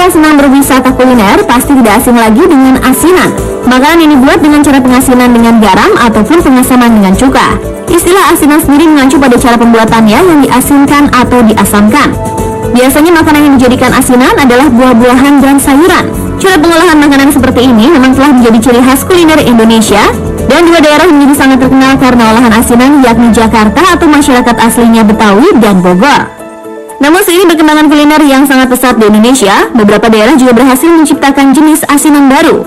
yang senang berwisata kuliner pasti tidak asing lagi dengan asinan. Makanan ini dibuat dengan cara pengasinan dengan garam ataupun pengasaman dengan cuka. Istilah asinan sendiri mengacu pada cara pembuatannya yang diasinkan atau diasamkan. Biasanya makanan yang dijadikan asinan adalah buah-buahan dan sayuran. Cara pengolahan makanan seperti ini memang telah menjadi ciri khas kuliner Indonesia, dan dua daerah menjadi sangat terkenal karena olahan asinan, yakni Jakarta atau masyarakat aslinya Betawi dan Bogor. Namun seiring perkembangan kuliner yang sangat pesat di Indonesia, beberapa daerah juga berhasil menciptakan jenis asinan baru.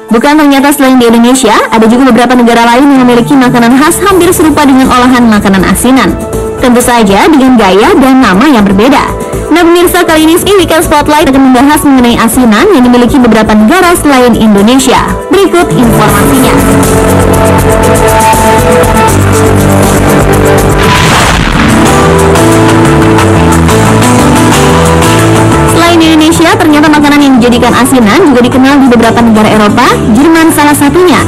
Bukan ternyata selain di Indonesia, ada juga beberapa negara lain yang memiliki makanan khas hampir serupa dengan olahan makanan asinan. Tentu saja dengan gaya dan nama yang berbeda. Nah pemirsa, kali ini Weekend Spotlight akan membahas mengenai asinan yang dimiliki beberapa negara selain Indonesia. Berikut informasinya. Selain di Indonesia, ternyata makanan yang dijadikan asinan juga dikenal di beberapa negara Eropa, Jerman salah satunya.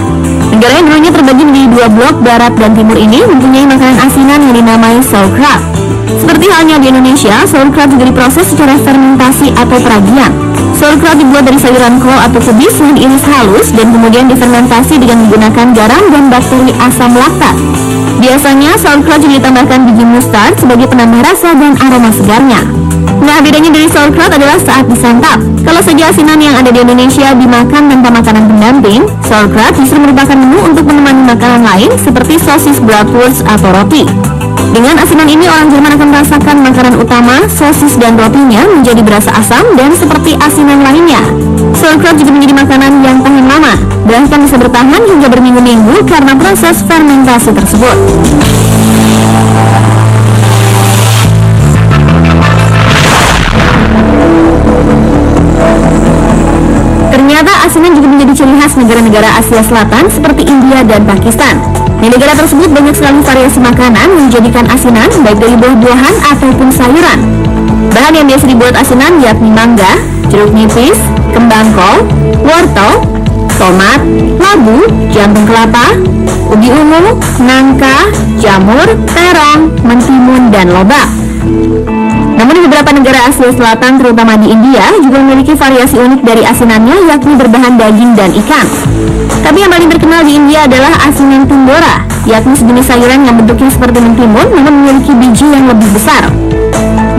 Negara yang dulunya terbagi menjadi dua blok, barat dan timur ini mempunyai makanan asinan yang dinamai sauerkraut. Seperti halnya di Indonesia, sauerkraut juga diproses secara fermentasi atau peragian. Sauerkraut dibuat dari sayuran kol atau kubis yang diiris halus dan kemudian difermentasi dengan menggunakan garam dan bakteri asam laktat. Biasanya sauerkraut juga ditambahkan biji mustard sebagai penambah rasa dan aroma segarnya. Nah, bedanya dari sauerkraut adalah saat disantap. Kalau saja asinan yang ada di Indonesia dimakan tanpa makanan pendamping, sauerkraut justru merupakan menu untuk menemani makanan lain seperti sosis bratwurst atau roti. Dengan asinan ini, orang Jerman akan merasakan makanan utama, sosis dan rotinya menjadi berasa asam dan seperti asinan lainnya. Sauerkraut juga menjadi makanan yang tahan lama, bahkan bisa bertahan hingga berminggu-minggu karena proses fermentasi tersebut. Ternyata asinan juga menjadi ciri khas negara-negara Asia Selatan seperti India dan Pakistan. Di negara tersebut banyak sekali variasi makanan menjadikan asinan baik dari buah-buahan ataupun sayuran. Bahan yang biasa dibuat asinan yakni mangga, jeruk nipis, kembang kol, wortel, tomat, labu, jantung kelapa, ubi ungu, nangka, jamur, terong, mentimun, dan lobak. Namun di beberapa negara Asia Selatan, terutama di India, juga memiliki variasi unik dari asinannya, yakni berbahan daging dan ikan. Tapi yang paling terkenal di India adalah asinan tindora, yakni sejenis sayuran yang bentuknya seperti mentimun namun memiliki biji yang lebih besar.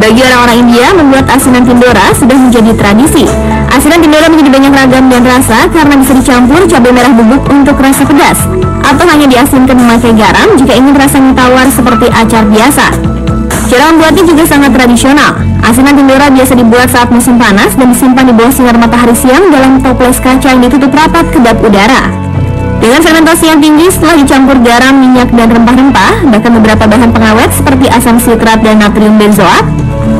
Bagi orang-orang India, membuat asinan tindora sudah menjadi tradisi. Asinan tindora menjadi banyak ragam dan rasa karena bisa dicampur cabai merah bubuk untuk rasa pedas, atau hanya diasinkan memakai garam jika ingin rasanya tawar seperti acar biasa. Cara membuatnya juga sangat tradisional. Asinan tindora biasa dibuat saat musim panas dan disimpan di bawah sinar matahari siang dalam toples kaca yang ditutup rapat kedap udara. Dengan fermentasi yang tinggi, setelah dicampur garam, minyak, dan rempah-rempah, bahkan beberapa bahan pengawet seperti asam sitrat dan natrium benzoat,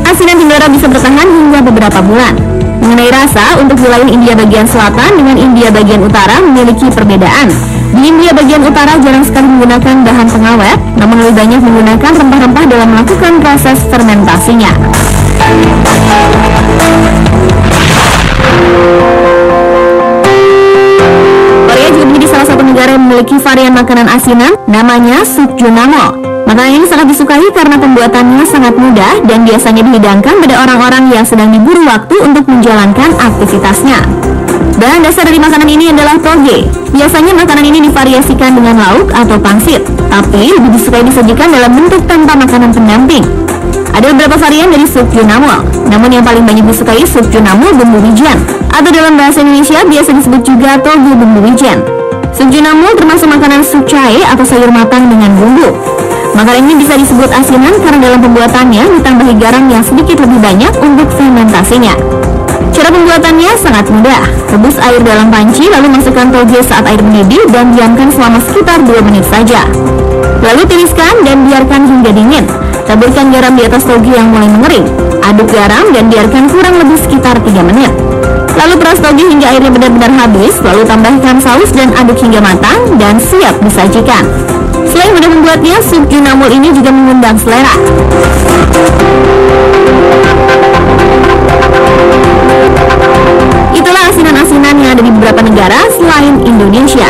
asinan tindora bisa bertahan hingga beberapa bulan. Mengenai rasa, untuk wilayah India bagian selatan dengan India bagian utara memiliki perbedaan. Di India bagian utara jarang sekali menggunakan bahan pengawet, namun lebih banyak menggunakan rempah-rempah dalam melakukan proses fermentasinya. Korea juga menjadi salah satu negara yang memiliki varian makanan asinan, namanya sukjunamo. Makanan ini sangat disukai karena pembuatannya sangat mudah dan biasanya dihidangkan pada orang-orang yang sedang diburu waktu untuk menjalankan aktivitasnya. Bahan dasar dari makanan ini adalah toge. Biasanya makanan ini divariasikan dengan lauk atau pangsit, tapi lebih disukai disajikan dalam bentuk tanpa makanan pendamping. Ada beberapa varian dari sukjunamo, namun yang paling banyak disukai sukjunamo bumbu wijen, atau dalam bahasa Indonesia biasa disebut juga toge bumbu wijen. Sukjunamo termasuk makanan sup cae atau sayur matang dengan bumbu. Makanan ini bisa disebut asinan karena dalam pembuatannya ditambahi garam yang sedikit lebih banyak untuk fermentasinya. Cara pembuatannya sangat mudah. Rebus air dalam panci, lalu masukkan toge saat air mendidih dan diamkan selama sekitar 2 menit saja. Lalu tiriskan dan biarkan hingga dingin. Taburkan garam di atas toge yang mulai mengering. Aduk garam dan biarkan kurang lebih sekitar 3 menit. Lalu peras toge hingga airnya benar-benar habis, lalu tambahkan saus dan aduk hingga matang dan siap disajikan. Selain mudah membuatnya, sukjunamo ini juga mengundang selera. Itulah asinan-asinan yang ada di beberapa negara selain Indonesia.